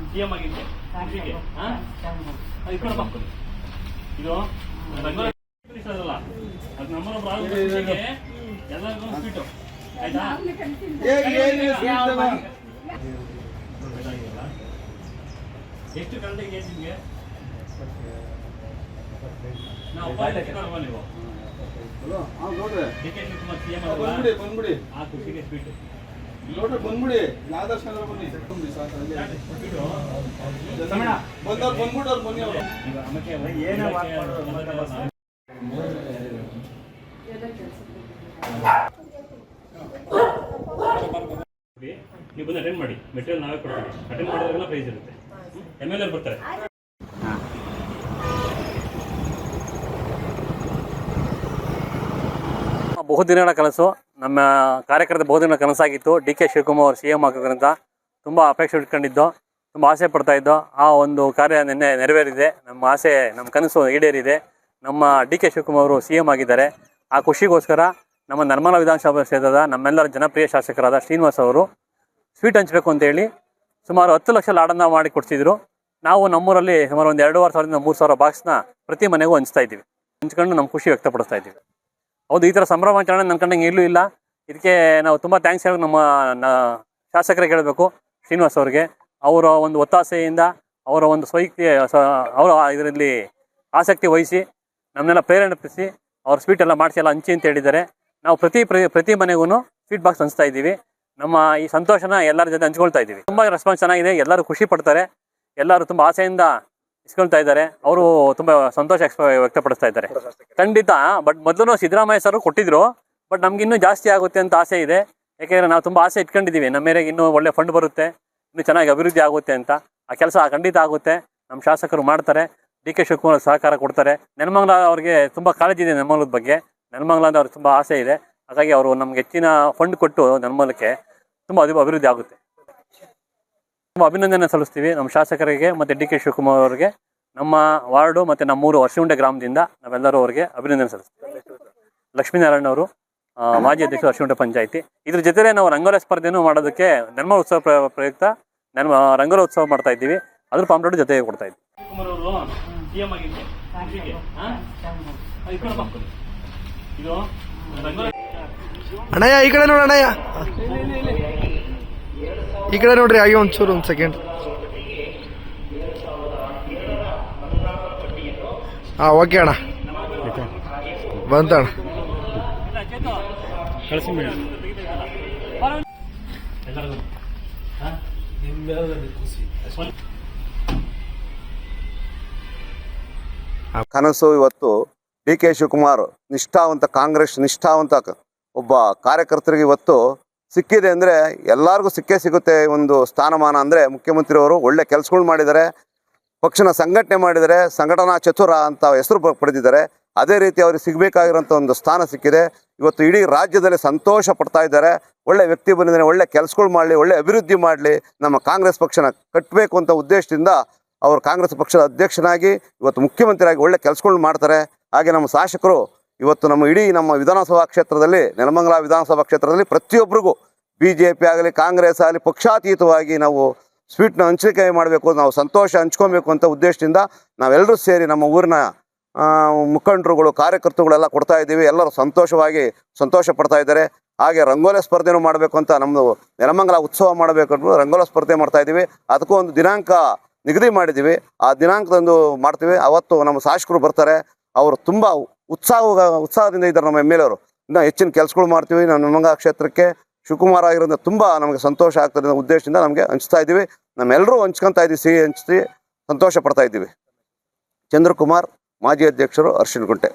CM ಆಗಿದ್ದೆ ಇದು ಅದಲ್ಲ ಅದು ನಮ್ಮ ಎಲ್ಲರಿಗೂ ಸ್ವೀಟು ಆಯ್ತಾ ಎಷ್ಟು ಗಂಟೆಗೆ ನಿಮಗೆ ನಾವು ನೀವು ಡಿ ಕೆ ಶಿವಕುಮಾರ್ ಸಿಎಂ ಬಂದ್ಬಿಡಿ ಆ ಖುಷಿಗೆ ಸ್ವೀಟು ನೋಡ್ರಿ ಬಂದ್ಬಿಡಿ ಆದರ್ಶ ಬನ್ನಿ ನೀವು ಬಂದು ಅಟೆಂಡ್ ಮಾಡಿ ಮೆಟೀರಿಯಲ್ ನಾವೇ ಕೊಡ್ತೀವಿ ಅಟೆಂಡ್ ಮಾಡೋದ್ರೆಲ್ಲ ಪ್ರೈಸ್ ಇರುತ್ತೆ MLA ಬರ್ತಾರೆ ಬಹುದಿನಗಳ ಕನಸು ನಮ್ಮ ಕಾರ್ಯಕರ್ತರ ಬಹುದಿನ ಕನಸಾಗಿತ್ತು ಡಿ ಕೆ ಶಿವಕುಮಾರ್ ಸಿಎಂ ಆಗೋದ್ರಿಂದ ತುಂಬ ಅಪೇಕ್ಷೆ ಇಟ್ಕೊಂಡಿದ್ದು ತುಂಬ ಆಸೆ ಪಡ್ತಾ ಇದ್ದೋ ಆ ಒಂದು ಕಾರ್ಯ ನಿನ್ನೆ ನೆರವೇರಿದೆ ನಮ್ಮ ಆಸೆ ನಮ್ಮ ಕನಸು ಈಡೇರಿದೆ ನಮ್ಮ ಡಿ ಕೆ ಶಿವಕುಮಾರ್ ಅವರು ಸಿಎಂ ಆಗಿದ್ದಾರೆ ಆ ಖುಷಿಗೋಸ್ಕರ ನಮ್ಮ ನಿರ್ಮಲ ವಿಧಾನಸಭಾ ಕ್ಷೇತ್ರದ ನಮ್ಮೆಲ್ಲರ ಜನಪ್ರಿಯ ಶಾಸಕರಾದ ಶ್ರೀನಿವಾಸ್ ಅವರು ಸ್ವೀಟ್ ಹಂಚಬೇಕು ಅಂತೇಳಿ ಸುಮಾರು 10 ಲಕ್ಷ ಲಾಡನ್ನು ಮಾಡಿ ಕೊಡ್ತಿದ್ರು ನಾವು ನಮ್ಮೂರಲ್ಲಿ ಸುಮಾರು ಒಂದು 2,500 3,000 ಬಾಕ್ಸ್ನ ಪ್ರತಿ ಮನೆಗೂ ಹಂಚ್ತಾ ಇದ್ದೀವಿ ಹಂಚ್ಕೊಂಡು ನಮ್ಮ ಖುಷಿ ವ್ಯಕ್ತಪಡಿಸ್ತಾ ಇದ್ದೀವಿ ಹೌದು ಈ ಥರ ಸಂಭ್ರಮಾಚರಣೆ ನನ್ನ ಕಂಡಂಗೆ ಎಲ್ಲೂ ಇಲ್ಲ ಇದಕ್ಕೆ ನಾವು ತುಂಬ ಥ್ಯಾಂಕ್ಸ್ ಹೇಳಿ ನಮ್ಮ ಶಾಸಕರಿಗೆ ಹೇಳಬೇಕು ಶ್ರೀನಿವಾಸ್ ಅವರಿಗೆ ಅವರ ಒಂದು ಒತ್ತಾಸೆಯಿಂದ ಅವರ ಒಂದು ಅವರ ಇದರಲ್ಲಿ ಆಸಕ್ತಿ ವಹಿಸಿ ನಮ್ಮನ್ನೆಲ್ಲ ಪ್ರೇರೇಪಿಸಿ ಅವ್ರ ಸ್ವೀಟ್ ಎಲ್ಲ ಮಾಡಿಸಿ ಎಲ್ಲ ಹಂಚಿ ಅಂತ ಹೇಳಿದ್ದಾರೆ ನಾವು ಪ್ರತಿ ಮನೆಗೂ ಸ್ವೀಟ್ ಬಾಕ್ಸ್ ಹಂಚ್ತಾ ಇದ್ದೀವಿ ನಮ್ಮ ಈ ಸಂತೋಷನ ಎಲ್ಲರ ಜೊತೆ ಹಂಚ್ಕೊಳ್ತಾ ಇದ್ದೀವಿ ತುಂಬ ರೆಸ್ಪಾನ್ಸ್ ಚೆನ್ನಾಗಿದೆ ಎಲ್ಲರೂ ಖುಷಿ ಪಡ್ತಾರೆ ಎಲ್ಲರೂ ತುಂಬ ಆಸೆಯಿಂದ ಇಸ್ಕೊಳ್ತಾ ಇದ್ದಾರೆ ಅವರು ತುಂಬ ಸಂತೋಷ ವ್ಯಕ್ತಪಡಿಸ್ತಾ ಇದ್ದಾರೆ ಖಂಡಿತ ಬಟ್ ಮೊದಲು ಸಿದ್ದರಾಮಯ್ಯ ಸರ್ ಕೊಟ್ಟಿದ್ರು ಬಟ್ ನಮ್ಗೆ ಇನ್ನೂ ಜಾಸ್ತಿ ಆಗುತ್ತೆ ಅಂತ ಆಸೆ ಇದೆ ಯಾಕೆಂದರೆ ನಾವು ತುಂಬ ಆಸೆ ಇಟ್ಕೊಂಡಿದ್ದೀವಿ ನಮ್ಮ ಮೇರೆಗೆ ಇನ್ನೂ ಒಳ್ಳೆ ಫಂಡ್ ಬರುತ್ತೆ ಇನ್ನೂ ಚೆನ್ನಾಗಿ ಅಭಿವೃದ್ಧಿ ಆಗುತ್ತೆ ಅಂತ ಆ ಕೆಲಸ ಖಂಡಿತ ಆಗುತ್ತೆ ನಮ್ಮ ಶಾಸಕರು ಮಾಡ್ತಾರೆ ಡಿ ಕೆ ಶಿವಕುಮಾರ್ ಸಹಕಾರ ಕೊಡ್ತಾರೆ ನೆಲಮಂಗಲ ಅವ್ರಿಗೆ ತುಂಬ ಕಾಳಜಿ ಇದೆ ನೆಲಮಂಗಲದ ಬಗ್ಗೆ ನೆಲಮಂಗಲ ಅಂದ್ರೆ ಅವ್ರಿಗೆ ತುಂಬ ಆಸೆ ಇದೆ ಹಾಗಾಗಿ ಅವರು ನಮ್ಗೆ ಹೆಚ್ಚಿನ ಫಂಡ್ ಕೊಟ್ಟು ನೆಲಮಂಗಲಕ್ಕೆ ತುಂಬ ಅಭಿವೃದ್ಧಿ ಆಗುತ್ತೆ ತುಂಬ ಅಭಿನಂದನೆ ಸಲ್ಲಿಸ್ತೀವಿ ನಮ್ಮ ಶಾಸಕರಿಗೆ ಮತ್ತು ಡಿ ಕೆ ಶಿವಕುಮಾರ್ ಅವರಿಗೆ ನಮ್ಮ ವಾರ್ಡು ಮತ್ತು ನಮ್ಮೂರು ಅರ್ಶಿಗುಂಟೆ ಗ್ರಾಮದಿಂದ ನಾವೆಲ್ಲರೂ ಅವರಿಗೆ ಅಭಿನಂದನೆ ಸಲ್ಲಿಸ್ತೀವಿ ಲಕ್ಷ್ಮೀನಾರಾಯಣ ಅವರು ಮಾಜಿ ಅಧ್ಯಕ್ಷರು ಅರ್ಶಿಗುಂಟೆ ಪಂಚಾಯಿತಿ ಇದ್ರ ಜೊತೆಗೆ ನಾವು ರಂಗೋಲಿ ಸ್ಪರ್ಧೆನೂ ಮಾಡೋದಕ್ಕೆ ನೆಲಮಂಗಲ ಉತ್ಸವ ಪ್ರಯುಕ್ತ ರಂಗೋಲಿ ಉತ್ಸವ ಮಾಡ್ತಾ ಇದ್ದೀವಿ ಅದ್ರ ಪಾಂಪ್ಲೆಟ್ ಜೊತೆಗೆ ಕೊಡ್ತಾ ಇದ್ದೀವಿ ಅಣ್ಣಯ್ಯ ಈ ಕಡೆ ನೋಡ ಅಣ್ಣಯ್ಯ ಈ ಕಡೆ ನೋಡ್ರಿ ಹಾಗೆ ಒಂಚೂರು ಒಂದು ಸೆಕೆಂಡ್ ಓಕೆ ಅಣ್ಣ ಬಂತಣ್ಣ ಕನಸು ಇವತ್ತು ಡಿ ಕೆ ಶಿವಕುಮಾರ್ ನಿಷ್ಠಾವಂತ ಕಾಂಗ್ರೆಸ್ ನಿಷ್ಠಾವಂತ ಒಬ್ಬ ಕಾರ್ಯಕರ್ತರಿಗೆ ಇವತ್ತು ಸಿಕ್ಕಿದೆ ಅಂದರೆ ಎಲ್ಲರಿಗೂ ಸಿಗುತ್ತೆ ಒಂದು ಸ್ಥಾನಮಾನ ಅಂದರೆ ಮುಖ್ಯಮಂತ್ರಿಯವರು ಒಳ್ಳೆ ಕೆಲಸಗಳು ಮಾಡಿದ್ದಾರೆ ಪಕ್ಷನ ಸಂಘಟನೆ ಮಾಡಿದ್ದಾರೆ ಸಂಘಟನಾ ಚತುರ ಅಂತ ಹೆಸರು ಪಡೆದಿದ್ದಾರೆ ಅದೇ ರೀತಿ ಅವ್ರಿಗೆ ಸಿಗಬೇಕಾಗಿರೋಂಥ ಒಂದು ಸ್ಥಾನ ಸಿಕ್ಕಿದೆ ಇವತ್ತು ಇಡೀ ರಾಜ್ಯದಲ್ಲಿ ಸಂತೋಷ ಪಡ್ತಾ ಇದ್ದಾರೆ ಒಳ್ಳೆ ವ್ಯಕ್ತಿ ಬಂದಿದ್ದಾರೆ ಒಳ್ಳೆ ಕೆಲಸಗಳು ಮಾಡಲಿ ಒಳ್ಳೆ ಅಭಿವೃದ್ಧಿ ಮಾಡಲಿ ನಮ್ಮ ಕಾಂಗ್ರೆಸ್ ಪಕ್ಷನ ಕಟ್ಟಬೇಕು ಅಂತ ಉದ್ದೇಶದಿಂದ ಅವರು ಕಾಂಗ್ರೆಸ್ ಪಕ್ಷದ ಅಧ್ಯಕ್ಷನಾಗಿ ಇವತ್ತು ಮುಖ್ಯಮಂತ್ರಿಯಾಗಿ ಒಳ್ಳೆ ಕೆಲಸಗಳು ಮಾಡ್ತಾರೆ ಹಾಗೆ ನಮ್ಮ ಶಾಸಕರು ಇವತ್ತು ನಮ್ಮ ಇಡೀ ನಮ್ಮ ವಿಧಾನಸಭಾ ಕ್ಷೇತ್ರದಲ್ಲಿ ನೆಲಮಂಗಲ ವಿಧಾನಸಭಾ ಕ್ಷೇತ್ರದಲ್ಲಿ ಪ್ರತಿಯೊಬ್ಬರಿಗೂ BJP ಆಗಲಿ ಕಾಂಗ್ರೆಸ್ ಆಗಲಿ ಪಕ್ಷಾತೀತವಾಗಿ ನಾವು ಸ್ವೀಟ್ನ ಹಂಚಿಕೆ ಮಾಡಬೇಕು ನಾವು ಸಂತೋಷ ಹಂಚ್ಕೊಬೇಕು ಅಂತ ಉದ್ದೇಶದಿಂದ ನಾವೆಲ್ಲರೂ ಸೇರಿ ನಮ್ಮ ಊರಿನ ಮುಖಂಡರುಗಳು ಕಾರ್ಯಕರ್ತರುಗಳೆಲ್ಲ ಕೊಡ್ತಾ ಇದ್ದೀವಿ ಎಲ್ಲರೂ ಸಂತೋಷ ಪಡ್ತಾ ಇದ್ದಾರೆ ಹಾಗೆ ರಂಗೋಲಿ ಸ್ಪರ್ಧೆನೂ ಮಾಡಬೇಕು ಅಂತ ನಮ್ಮದು ನೆಲಮಂಗಲ ಉತ್ಸವ ಮಾಡಬೇಕು ರಂಗೋಲಿ ಸ್ಪರ್ಧೆ ಮಾಡ್ತಾ ಇದ್ದೀವಿ ಅದಕ್ಕೂ ಒಂದು ದಿನಾಂಕ ನಿಗದಿ ಮಾಡಿದ್ದೀವಿ ಆ ದಿನಾಂಕದಂದು ಮಾಡ್ತೀವಿ ಅವತ್ತು ನಮ್ಮ ಶಾಸಕರು ಬರ್ತಾರೆ ಅವರು ತುಂಬ ಉತ್ಸಾಹದಿಂದ ಇದ್ದಾರೆ ನಮ್ಮ MLA ಅವರು ಇನ್ನೂ ಹೆಚ್ಚಿನ ಕೆಲಸಗಳು ಮಾಡ್ತೀವಿ ನಮ್ಮ ನೆಲಮಂಗಲ ಕ್ಷೇತ್ರಕ್ಕೆ ಶಿವಕುಮಾರ್ ಆಗಿರೋದ್ರಿಂದ ತುಂಬ ನಮಗೆ ಸಂತೋಷ ಆಗ್ತದೆ ಅನ್ನೋ ಉದ್ದೇಶದಿಂದ ನಮಗೆ ಹಂಚ್ತಾ ಇದ್ದೀವಿ ನಮ್ಮೆಲ್ಲರೂ ಹಂಚ್ಕೊತಾ ಇದ್ದೀವಿ ಸಿಹಿ ಹಂಚ್ತಿ ಸಂತೋಷ ಪಡ್ತಾ ಇದ್ದೀವಿ ಚಂದ್ರಕುಮಾರ್ ಮಾಜಿ ಅಧ್ಯಕ್ಷರು ಅರ್ಶಿಣಗುಂಟೆ